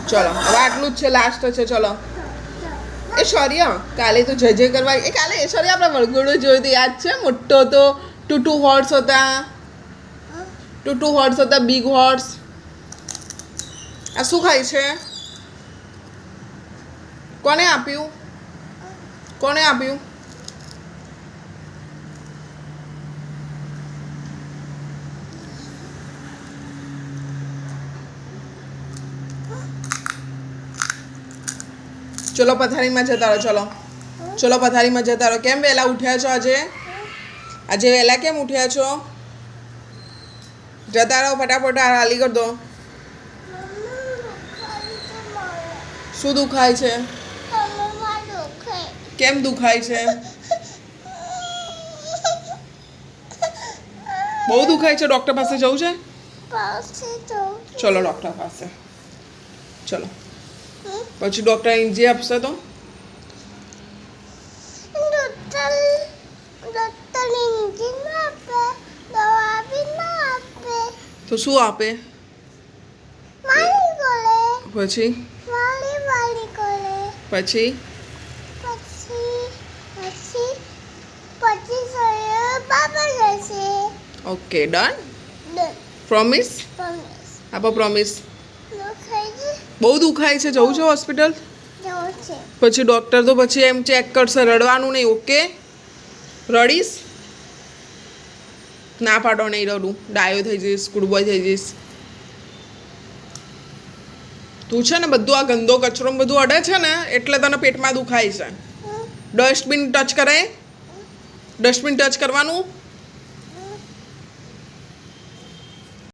ચલો હવે આટલું જ છે, લાસ્ટ છે. ચલો એ શૌર્ય, કાલે તો જય જય કરવા એ કાલે શૌર્ય આપણે વળગોડો જોયો તો યાદ છે? મોટો તો ટુ હોર્સ હતા, ટુ હોર્સ હતા, બિગ હોર્સ. આ શું ખાય છે? કોને આપ્યું? કોને આપ્યું? ચલો પથારીમાં જતા રહો. ચલો ચલો પથારીમાં જતા રહો. કેમ વહેલા ઉઠ્યા છો આજે? આજે વહેલા કેમ ઉઠ્યા છો? જતા રહો ફટાફટ, હાલી કર દો. શું દુખાય છે? કેમ દુખાય છે? બહુ દુખાય છે? ડૉક્ટર પાસે જવું છે? ચલો ડૉક્ટર પાસે ચલો. પછી ડૉક્ટર ઇન્જેક્શન આપશે તો? તો શું આપે? પછી પછી ઓકે ડન. પ્રોમિસ આપો, પ્રોમિસ. બહુ દુખાય છે? જવું છે હોસ્પિટલ? પછી ડૉક્ટર તો પછી એમ ચેક કરશે, રડવાનું નહીં. ઓકે રડીશ? ના પાડો, નહીં રડું. ડાયો થઈ જઈશ, ગુડ બોય થઈ જઈશ. તું છે ને બધું આ ગંદો કચરો બધું અડે છે ને એટલે તને પેટમાં દુખાય છે. ડસ્ટબિન ટચ કરાય? ડસ્ટબિન ટચ કરવાનું.